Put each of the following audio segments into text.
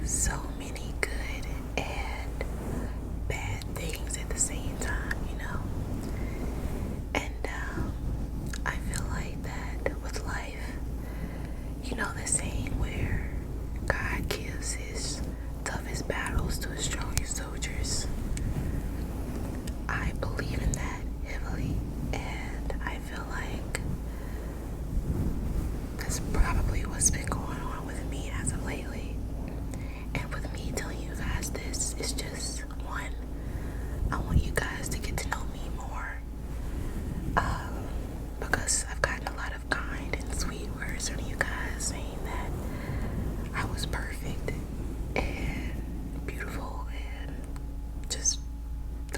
so many good and bad things at the same time, And I feel like that with life, the saying where God gives his toughest battles to his strongest soldiers. I believe in that heavily, and I feel like that's probably what's been going on with me as of lately. And with me telling you guys this, it's just one, I want you guys to get to know me more, because I've gotten a lot of kind and sweet words from you guys saying that I was perfect and beautiful and just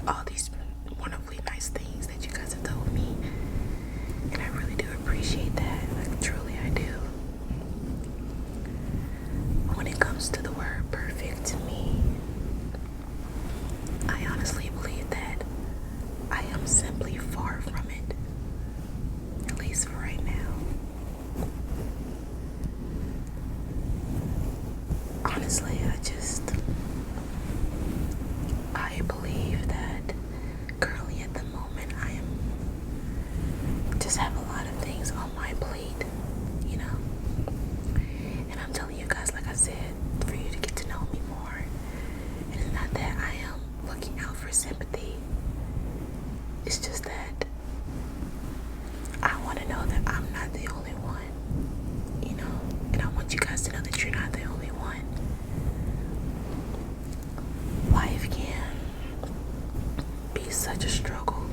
all these wonderfully nice things that you guys have told me, and I really do appreciate that. Like, truly I do. When it comes to the word perfect, to me, I honestly believe that I am simply far from it, at least for right now. Honestly, I believe that currently at the moment I am just have a lot of things on my plate, and I'm telling you guys, like I said, for you to get to know me more. And it's not that I am looking out for sympathy, it's just that I want to know that I'm not the only one, and I want you guys to know that you're not the only one. Life can be such a struggle,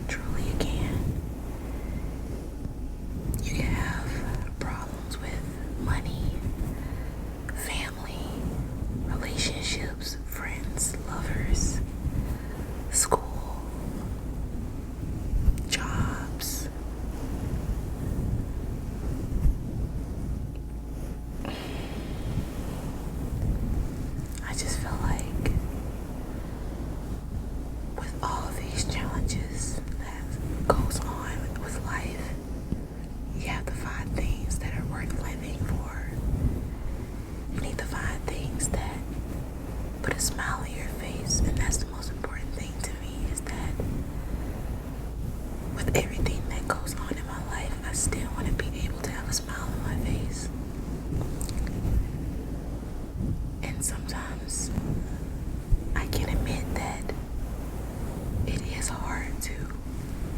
truly it can. You can have problems with money, family, relationships, friends, lovers, school, jobs. I just feel like with all these challenges that goes on with life, you have to find things that are worth living for. You need to find things that put a smile on your face, and that's the most important thing to me, is that with everything that goes on in my life, I still want to be able to have a smile on my face. And sometimes I can admit that it is hard to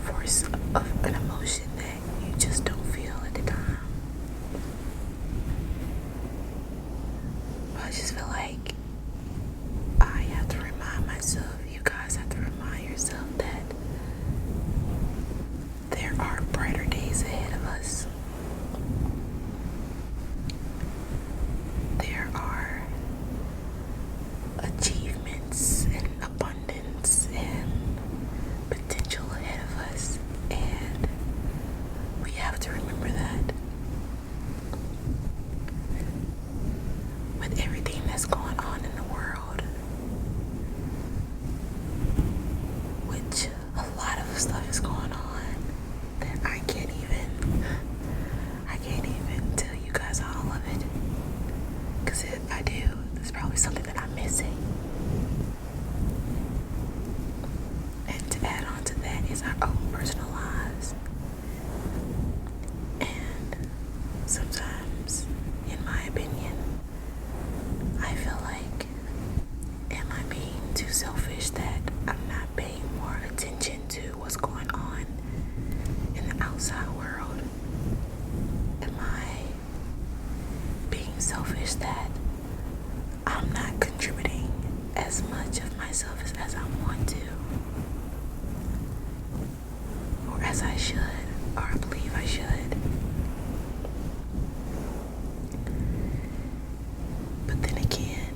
force an emotion that you just don't feel at the time. But I just feel like I have to remind myself, you guys have to remind yourself that there are brighter days ahead of us. There are achievements and abundance and potential ahead of us, and we have to remember that. With everything that's going on in the world, which a lot of stuff is going on that I can't even tell you guys all of it, because if I do, there's probably something that I'm missing. And to add on to that is our own personal lives. And sometimes, in my opinion, I feel like, am I being too selfish that I'm not paying more attention to what's going on in the outside world? Am I being selfish that I'm not contributing as much of myself as I want to, or as I should, or I believe I should? But then again,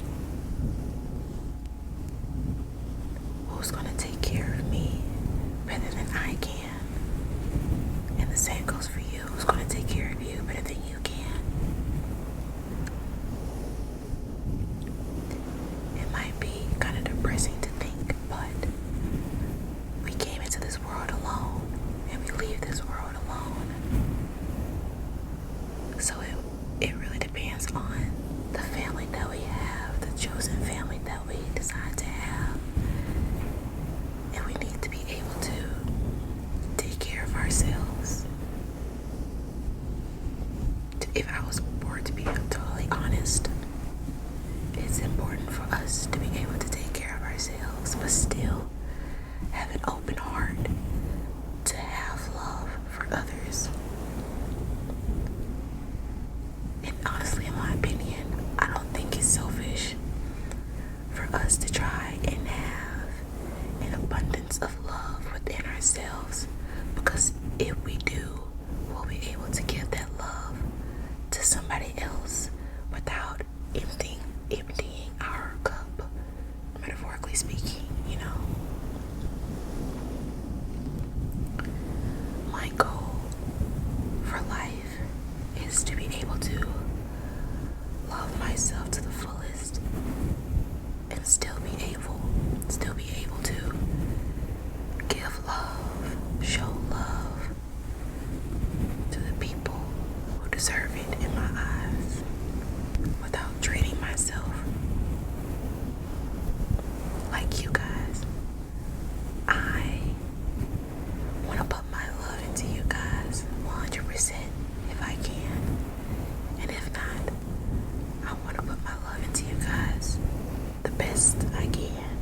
who's going to take care of me better than I can? And the same goes for you. Who's going to take care of you better than you can? It might be kind of depressing to think, but it's important for us to be able to take care of ourselves, but still have an open heart to have love for others. And honestly, in my opinion, I don't think it's selfish for us to try and have an abundance of love within ourselves, because if we do, we'll be able to give that love to somebody else without emptying our cup, metaphorically speaking, you know. My goal for life is to be able to love myself to the fullest and still be able to give love, show love to the people who deserve it in my eyes without draining myself. Like you guys, I want to put my love into you guys 100% if I can. And if not, I want to put my love into you guys the best I can.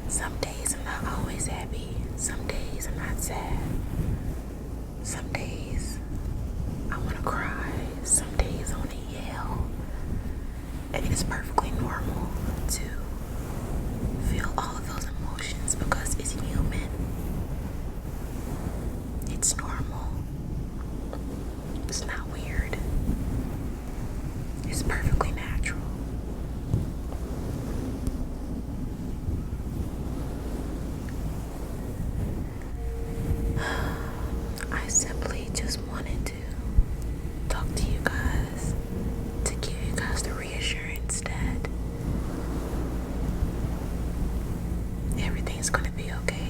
Some days I'm not always happy. Some days I'm not sad. Some days I want to cry. Some days I want to yell. And it is perfectly normal to feel all of those emotions because it's human. It's normal. It's not weird. It's perfectly natural. I simply just wanted to talk to you guys to give you guys the reassurance that everything's gonna be okay.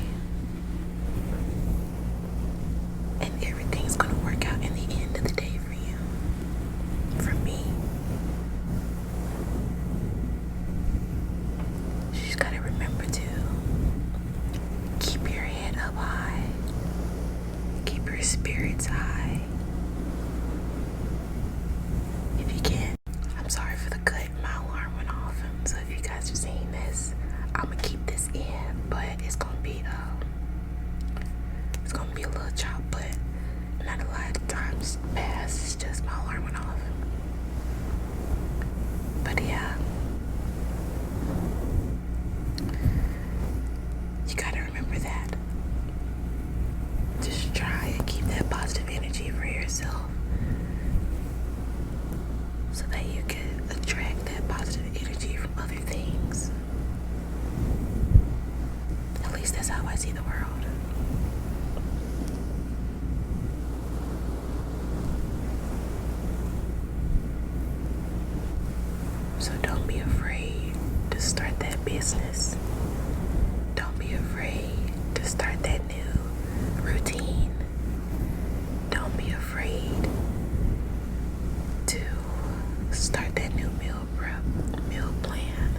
And everything's gonna work out in the end of the day for you. For me. You just gotta remember to keep your head up high. Keep your spirits high. If you can. I'm sorry for the cut. My alarm went off. So if you guys are seeing this, I'm gonna keep this in, but it's gonna be a little chop, but not a lot of times passed. It's just my alarm went off. But yeah, you gotta remember that. Just try and keep that positive energy for yourself so that you can attract that positive energy from other things. At least that's how I see the world. So don't be afraid to start that business. Don't be afraid to start that new routine. Don't be afraid to start that new meal prep, meal plan,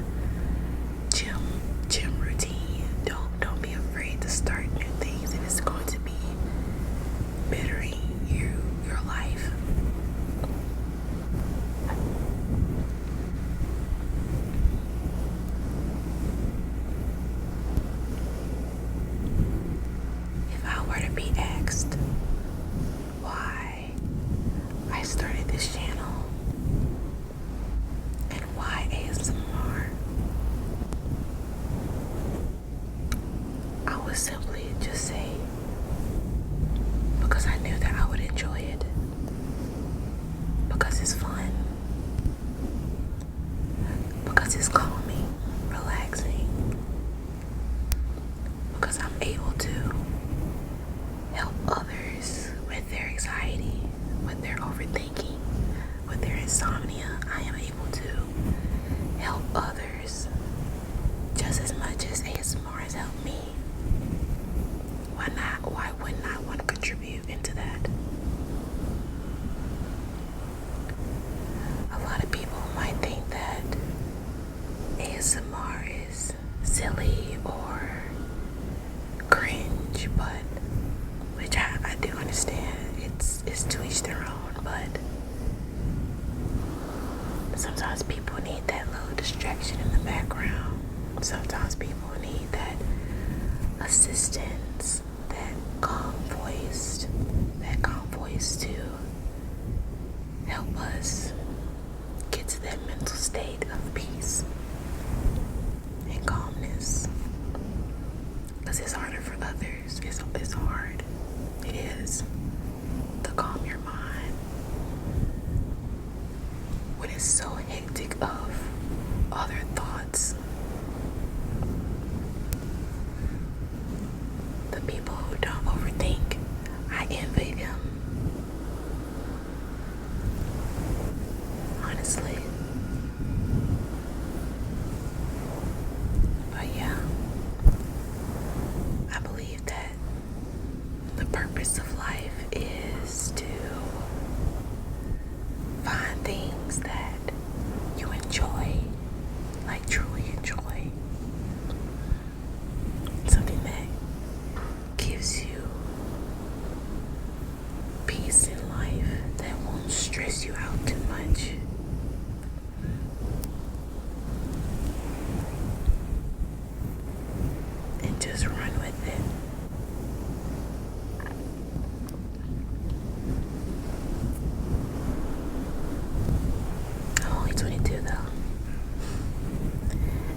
gym routine. Don't be afraid to start new things, and it's going to be bettering your life. Sometimes people need that little distraction in the background. Sometimes people need that assistance, that calm voice to help us get to that mental state of peace and calmness. Because it's harder for others. It's hard. It is. To calm your mind when it's so hectic of other thoughts. The people who don't overthink, I envy them. Honestly. But yeah, I believe that the purpose of life is to find things that you enjoy, like truly enjoy. Something that gives you peace in life, that won't stress you out too much. And just run with it. I'm only 22 though.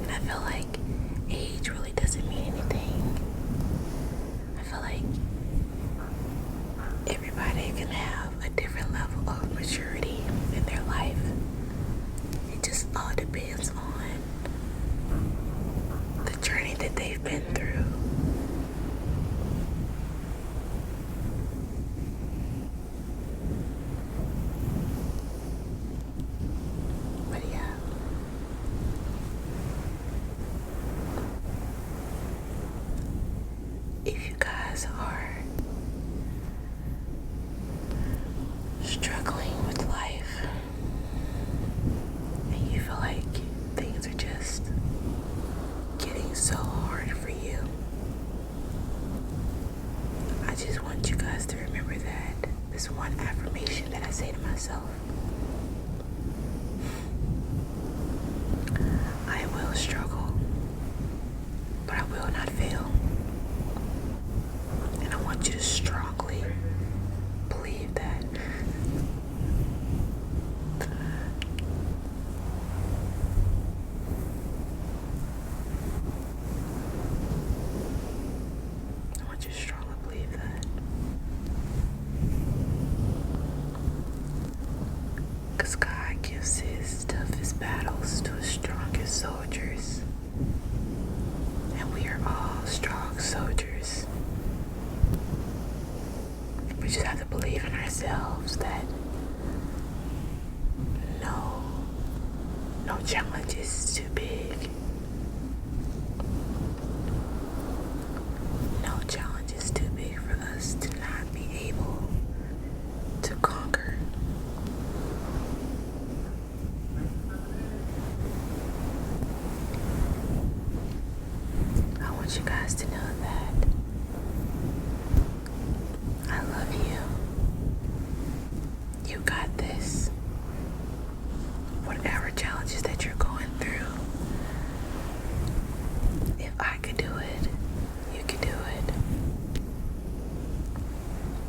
And I feel like age really doesn't mean anything. I feel like everybody can have a different level of maturity in their life. It just all depends on the journey that they've been through. But yeah. If you guys are struggling with life and you feel like things are just getting so hard for you, I just want you guys to remember that this one affirmation that I say to myself. I will struggle, but I will not fail. And I want you to strongly believe that. I want you to strongly believe that. Because God gives his toughest battles to his strongest soldiers. And we are all strong soldiers. We just have to believe in ourselves that no challenge is too big. No challenge is too big for us to not be able to conquer. I want you guys to know that I love you. You got this. Whatever challenges that you're going through, if I could do it, you could do it.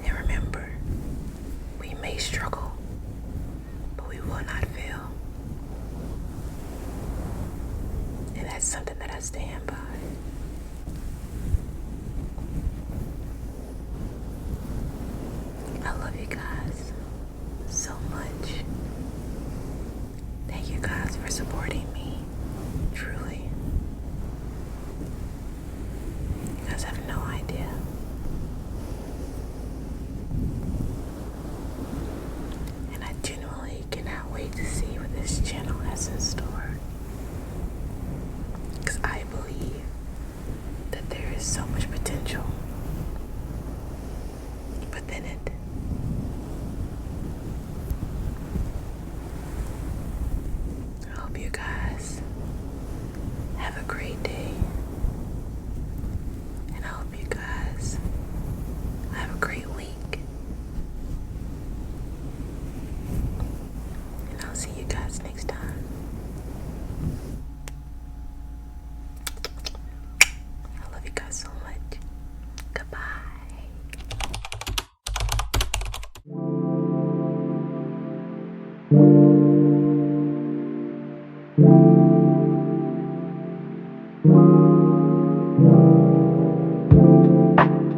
And remember, we may struggle, but we will not fail. And that's something that I stand by. I love you guys so much. Thank you guys for supporting me. Truly. You guys have no idea. And I genuinely cannot wait to see what this channel has in store. Because I believe that there is so much potential within it. I hope you guys have a great day. And I hope you guys have a great week. And I'll see you guys next time. you.